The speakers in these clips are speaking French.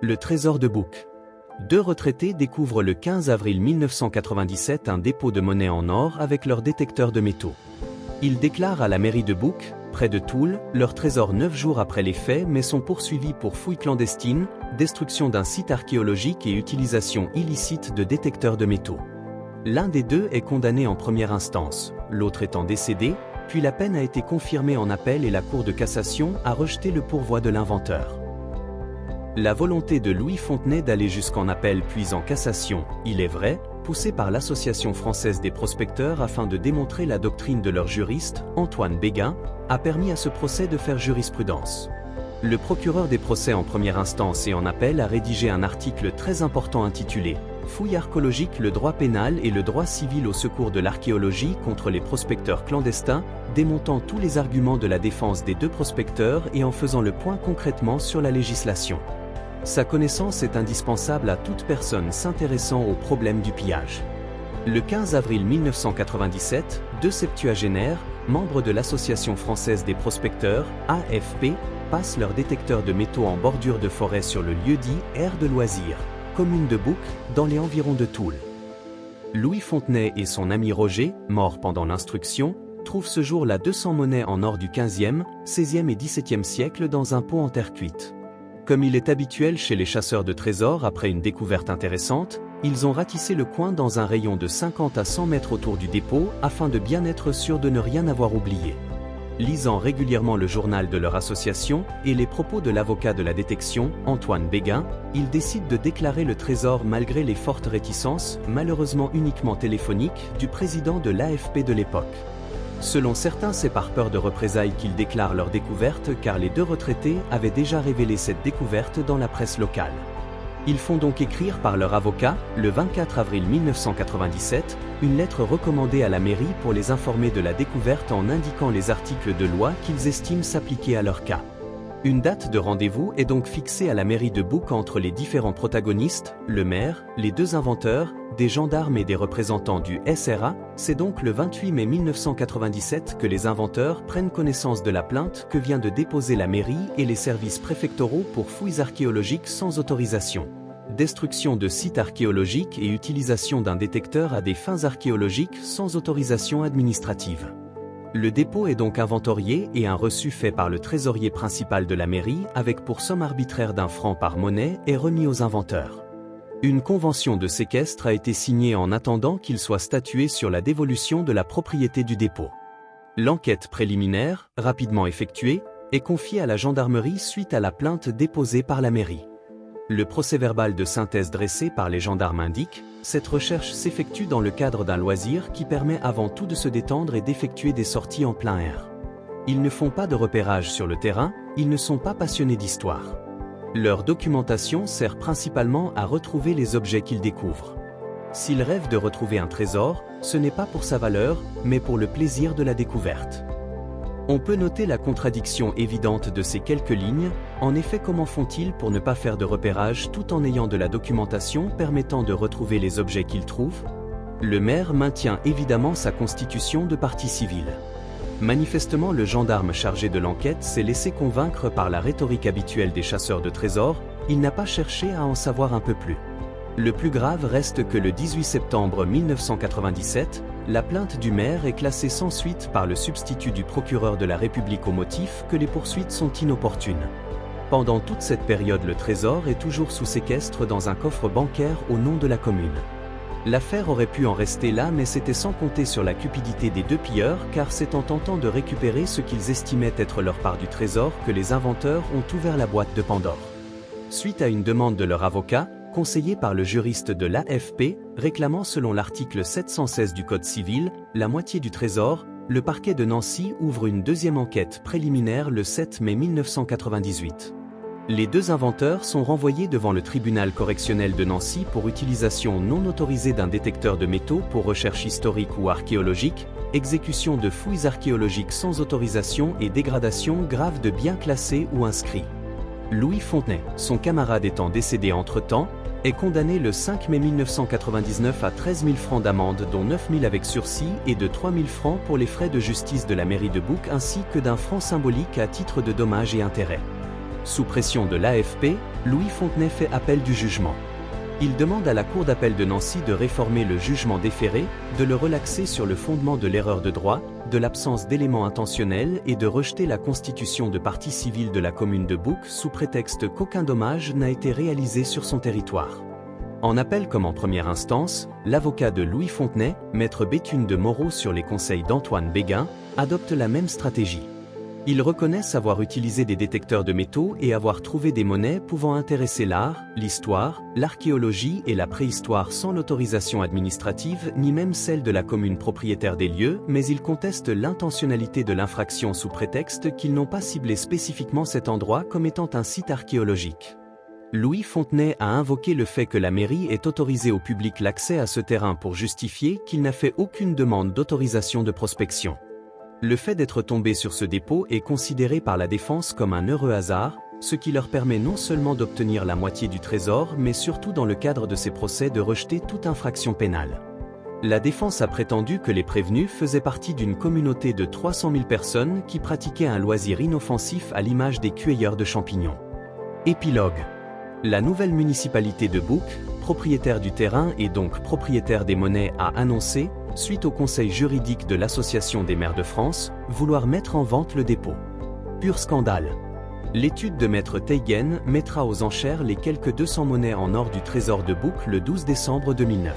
Le trésor de Bouc. Deux retraités découvrent le 15 avril 1997 un dépôt de monnaie en or avec leur détecteur de métaux. Ils déclarent à la mairie de Bouc, près de Toul, leur trésor 9 jours après les faits mais sont poursuivis pour fouilles clandestines, destruction d'un site archéologique et utilisation illicite de détecteurs de métaux. L'un des deux est condamné en première instance, l'autre étant décédé, puis la peine a été confirmée en appel et la Cour de cassation a rejeté le pourvoi de l'inventeur. La volonté de Louis Fontenay d'aller jusqu'en appel puis en cassation, il est vrai, poussée par l'Association française des prospecteurs afin de démontrer la doctrine de leur juriste, Antoine Béguin, a permis à ce procès de faire jurisprudence. Le procureur des procès en première instance et en appel a rédigé un article très important intitulé « Fouilles archéologiques, le droit pénal et le droit civil au secours de l'archéologie contre les prospecteurs clandestins », démontant tous les arguments de la défense des deux prospecteurs et en faisant le point concrètement sur la législation. Sa connaissance est indispensable à toute personne s'intéressant au problème du pillage. Le 15 avril 1997, deux septuagénaires, membres de l'Association française des prospecteurs, AFP, passent leur détecteur de métaux en bordure de forêt sur le lieu-dit Aire de Loisirs, commune de Bouc, dans les environs de Toul. Louis Fontenay et son ami Roger, mort pendant l'instruction, trouvent ce jour-là 200 monnaies en or du 15e, 16e et 17e siècle dans un pot en terre cuite. Comme il est habituel chez les chasseurs de trésors après une découverte intéressante, ils ont ratissé le coin dans un rayon de 50 à 100 mètres autour du dépôt afin de bien être sûrs de ne rien avoir oublié. Lisant régulièrement le journal de leur association et les propos de l'avocat de la détection, Antoine Béguin, ils décident de déclarer le trésor malgré les fortes réticences, malheureusement uniquement téléphoniques, du président de l'AFP de l'époque. Selon certains, c'est par peur de représailles qu'ils déclarent leur découverte car les deux retraités avaient déjà révélé cette découverte dans la presse locale. Ils font donc écrire par leur avocat, le 24 avril 1997, une lettre recommandée à la mairie pour les informer de la découverte en indiquant les articles de loi qu'ils estiment s'appliquer à leur cas. Une date de rendez-vous est donc fixée à la mairie de Bouc entre les différents protagonistes, le maire, les deux inventeurs, des gendarmes et des représentants du SRA. C'est donc le 28 mai 1997 que les inventeurs prennent connaissance de la plainte que vient de déposer la mairie et les services préfectoraux pour fouilles archéologiques sans autorisation. Destruction de sites archéologiques et utilisation d'un détecteur à des fins archéologiques sans autorisation administrative. Le dépôt est donc inventorié et un reçu fait par le trésorier principal de la mairie avec pour somme arbitraire d'1 franc par monnaie est remis aux inventeurs. Une convention de séquestre a été signée en attendant qu'il soit statué sur la dévolution de la propriété du dépôt. L'enquête préliminaire, rapidement effectuée, est confiée à la gendarmerie suite à la plainte déposée par la mairie. Le procès-verbal de synthèse dressé par les gendarmes indique: cette recherche s'effectue dans le cadre d'un loisir qui permet avant tout de se détendre et d'effectuer des sorties en plein air. Ils ne font pas de repérage sur le terrain, ils ne sont pas passionnés d'histoire. Leur documentation sert principalement à retrouver les objets qu'ils découvrent. S'ils rêvent de retrouver un trésor, ce n'est pas pour sa valeur, mais pour le plaisir de la découverte. On peut noter la contradiction évidente de ces quelques lignes. En effet, comment font-ils pour ne pas faire de repérage tout en ayant de la documentation permettant de retrouver les objets qu'ils trouvent? Le maire maintient évidemment sa constitution de partie civile. Manifestement, le gendarme chargé de l'enquête s'est laissé convaincre par la rhétorique habituelle des chasseurs de trésors, il n'a pas cherché à en savoir un peu plus. Le plus grave reste que le 18 septembre 1997, la plainte du maire est classée sans suite par le substitut du procureur de la République au motif que les poursuites sont inopportunes. Pendant toute cette période, le trésor est toujours sous séquestre dans un coffre bancaire au nom de la commune. L'affaire aurait pu en rester là, mais c'était sans compter sur la cupidité des deux pilleurs, car c'est en tentant de récupérer ce qu'ils estimaient être leur part du trésor que les inventeurs ont ouvert la boîte de Pandore. Suite à une demande de leur avocat, conseillé par le juriste de l'AFP, réclamant selon l'article 716 du Code civil, la moitié du trésor, le parquet de Nancy ouvre une deuxième enquête préliminaire le 7 mai 1998. Les deux inventeurs sont renvoyés devant le tribunal correctionnel de Nancy pour utilisation non autorisée d'un détecteur de métaux pour recherche historique ou archéologique, exécution de fouilles archéologiques sans autorisation et dégradation grave de biens classés ou inscrits. Louis Fontenay, son camarade étant décédé entre-temps, est condamné le 5 mai 1999 à 13 000 francs d'amende dont 9 000 avec sursis et de 3 000 francs pour les frais de justice de la mairie de Bouc ainsi que d'1 franc symbolique à titre de dommages et intérêts. Sous pression de l'AFP, Louis Fontenay fait appel du jugement. Il demande à la Cour d'appel de Nancy de réformer le jugement déféré, de le relaxer sur le fondement de l'erreur de droit, de l'absence d'éléments intentionnels et de rejeter la constitution de partie civile de la commune de Bouc sous prétexte qu'aucun dommage n'a été réalisé sur son territoire. En appel comme en première instance, l'avocat de Louis Fontenay, maître Béthune de Moreau sur les conseils d'Antoine Béguin, adopte la même stratégie. Ils reconnaissent avoir utilisé des détecteurs de métaux et avoir trouvé des monnaies pouvant intéresser l'art, l'histoire, l'archéologie et la préhistoire sans l'autorisation administrative ni même celle de la commune propriétaire des lieux, mais ils contestent l'intentionnalité de l'infraction sous prétexte qu'ils n'ont pas ciblé spécifiquement cet endroit comme étant un site archéologique. Louis Fontenay a invoqué le fait que la mairie ait autorisé au public l'accès à ce terrain pour justifier qu'il n'a fait aucune demande d'autorisation de prospection. Le fait d'être tombé sur ce dépôt est considéré par la défense comme un heureux hasard, ce qui leur permet non seulement d'obtenir la moitié du trésor mais surtout dans le cadre de ces procès de rejeter toute infraction pénale. La défense a prétendu que les prévenus faisaient partie d'une communauté de 300 000 personnes qui pratiquaient un loisir inoffensif à l'image des cueilleurs de champignons. Épilogue. La nouvelle municipalité de Bouc, propriétaire du terrain et donc propriétaire des monnaies, a annoncé, suite au conseil juridique de l'Association des maires de France, vouloir mettre en vente le dépôt. Pur scandale. L'étude de maître Teigen mettra aux enchères les quelques 200 monnaies en or du trésor de Bouc le 12 décembre 2009.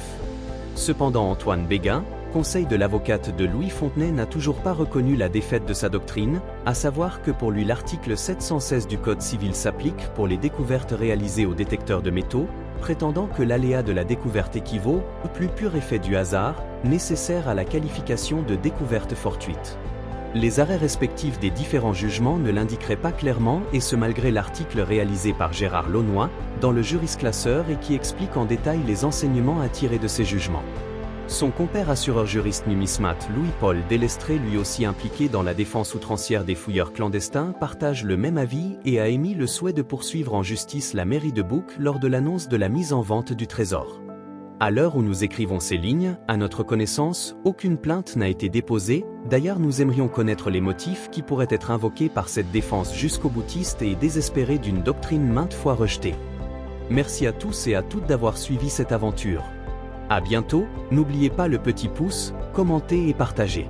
Cependant Antoine Béguin, conseil de l'avocate de Louis Fontenay, n'a toujours pas reconnu la défaite de sa doctrine, à savoir que pour lui l'article 716 du Code civil s'applique pour les découvertes réalisées au détecteur de métaux, prétendant que l'aléa de la découverte équivaut au plus pur effet du hasard, nécessaire à la qualification de découverte fortuite. Les arrêts respectifs des différents jugements ne l'indiqueraient pas clairement et ce malgré l'article réalisé par Gérard Launois, dans le Jurisclasseur et qui explique en détail les enseignements à tirer de ces jugements. Son compère assureur juriste numismate Louis-Paul Delestré, lui aussi impliqué dans la défense outrancière des fouilleurs clandestins, partage le même avis et a émis le souhait de poursuivre en justice la mairie de Bouc lors de l'annonce de la mise en vente du trésor. À l'heure où nous écrivons ces lignes, à notre connaissance, aucune plainte n'a été déposée, d'ailleurs nous aimerions connaître les motifs qui pourraient être invoqués par cette défense jusqu'au boutiste et désespérée d'une doctrine maintes fois rejetée. Merci à tous et à toutes d'avoir suivi cette aventure. À bientôt, n'oubliez pas le petit pouce, commentez et partagez.